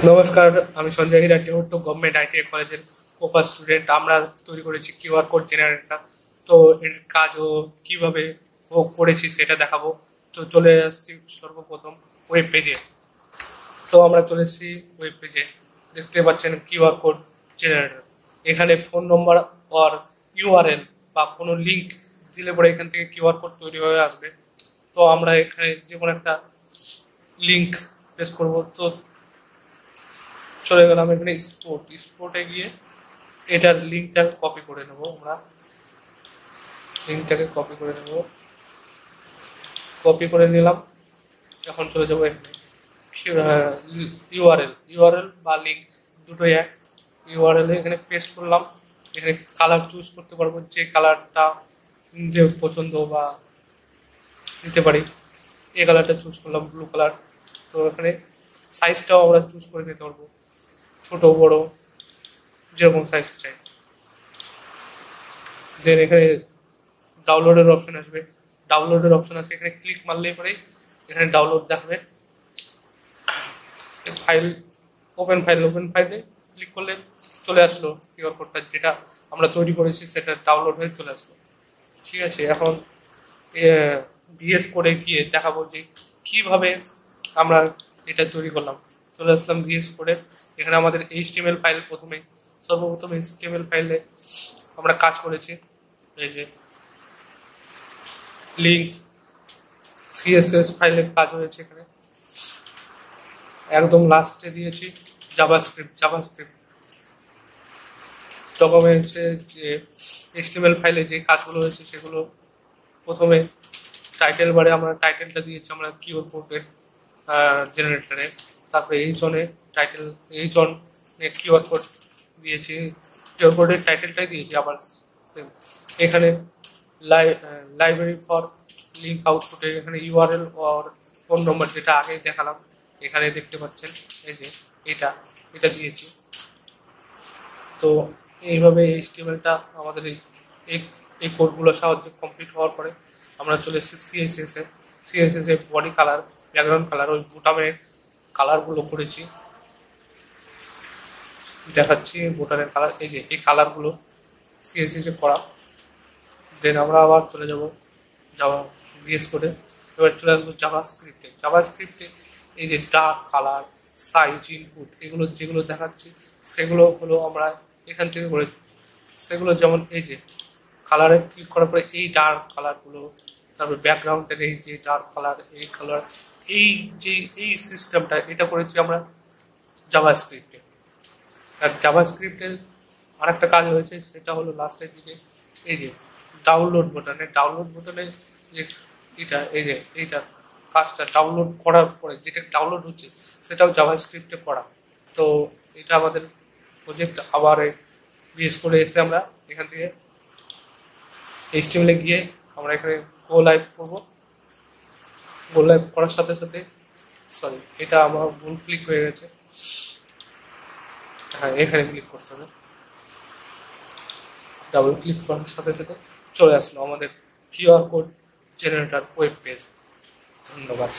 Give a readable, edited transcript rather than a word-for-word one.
নমস্কার, আমি Sanjay হিরাটি হুট্টু government ITI কলেজের কোপা স্টুডেন্ট। আমরা তৈরি করেছি কিউআর কোড জেনারেটর। তো এর কাজও কিভাবে করেছি সেটা দেখাবো। তো চলে আসছি সর্বপ্রথম ওয়েব পেজে। তো আমরা চলে এসেছি ওয়েব পেজে, দেখতে পাচ্ছেন কিউআর কোড জেনারেটর। এখানে ফোন নম্বর আর ইউআরএল বা কোনো লিঙ্ক দিলে পরে এখান থেকে কিউআর কোড তৈরি হয়ে আসবে। তো আমরা এখানে যে কোনো একটা লিঙ্ক প্রেস করব। তো চলে গেলাম এখানে স্পোর্টে গিয়ে এটার লিঙ্কটা কপি করে নেব। আমরা লিঙ্কটাকে কপি করে নিলাম। এখন চলে যাবো এখানে ইউআরএল বা লিঙ্ক দুটোই এক। ইউআরএল এখানে পেস্ট করলাম। এখানে কালার চুজ করতে পারবো, যে কালারটা নিজের পছন্দ বা দিতে পারি। এই কালারটা চুজ করলাম, ব্লু কালার। তো এখানে সাইজটাও আমরা চুজ করে নিতে পারবো, ছোট বড় যেরকম সাইজ চাই। দেন এখানে ডাউনলোডের অপশন আসবে। এখানে ক্লিক মারলেই পরেই এখানে ডাউনলোড দেখাবে। ফাইল ওপেন ফাইলে ক্লিক করলে চলে আসলো কিউআর কোডটা, যেটা আমরা তৈরি করেছি সেটা ডাউনলোড হয়ে চলে আসলো। ঠিক আছে, এখন ভিএস কোডে গিয়ে দেখাবো যে কিভাবে আমরা এটা তৈরি করলাম। চলে আসলাম ভিএস কোডে। এখানে আমাদের এইচটিএমএল ফাইল সর্বপ্রথম এইচটিএমএল ফাইলে আমরা কাজ করেছি। এই যে লিঙ্ক সিএসএস ফাইলের কাজ হয়েছে। এখানে একদম লাস্টে দিয়েছি জাভাস্ক্রিপ্ট ডকুমেন্টসে যে এইচটিএমএল ফাইলে যে কাজগুলো হয়েছে সেগুলো প্রথমে টাইটেল বারে আমরা টাইটেলটা দিয়েছি আমরা কিউআর কোডের জেনারেটরে। তারপরে এইচন কিউআর কোড দিয়েছি, কিউআর কোডের টাইটেলটাই দিয়েছি আবার সেম। এখানে লাইব্রেরি ফর লিঙ্ক আউটপুটে এখানে ইউআরএল আর ফোন নম্বর যেটা আগে দেখালাম এখানে দেখতে পাচ্ছেন। এই যে এটা দিয়েছি। তো এইভাবে এইচটিএমএলটা আমাদের এই কোডগুলোর সাহায্যে কমপ্লিট হওয়ার পরে আমরা চলে এসেছি সিএসএস এর বডি কালার, ব্যাকগ্রাউন্ড কালার, ওই বোতামের কালারগুলো করেছি, দেখাচ্ছি বোতামের কালার। এই যে এই কালারগুলো সিএসএস এ করা। দেন আমরা আবার চলে যাব ভিএস কোডে। এবার চলে আসবো জাভাস্ক্রিপ্টে এই যে ডার্ক কালার, সাইজ, ইনপুট এগুলো যেগুলো দেখাচ্ছি সেগুলো হলো আমরা এখান থেকে করে। সেগুলো যেমন এই যে কালারে ক্লিক করার পরে এই ডার্ক কালারগুলো, তারপর ব্যাকগ্রাউন্ডের এই যে ডার্ক কালার, এই কালার, এই সিস্টেমটা এটা করেছি আমরা জাভাস্ক্রিপ্টে। আর জাভাস্ক্রিপ্টের আরেকটা কাজ হয়েছে, সেটা হলো লাস্টের দিকে এই যে ডাউনলোড বোতামে যে এইটা কাজটা ডাউনলোড করার পরে যেটা ডাউনলোড হচ্ছে সেটাও জাভাস্ক্রিপ্টে করা। তো এটা আমাদের প্রজেক্ট। আবার ভিএস করে এসে আমরা এখান থেকে এইচটিএমএল গিয়ে আমরা এখানে গো লাইভ করার সাথে সাথে এটা আমার ভুল ক্লিক হয়ে গেছে। হ্যাঁ, এখানে ক্লিক করতে হবে। ডাবল ক্লিক করার সাথে সাথে চলে আসলো আমাদের QR code generator web page. ধন্যবাদ।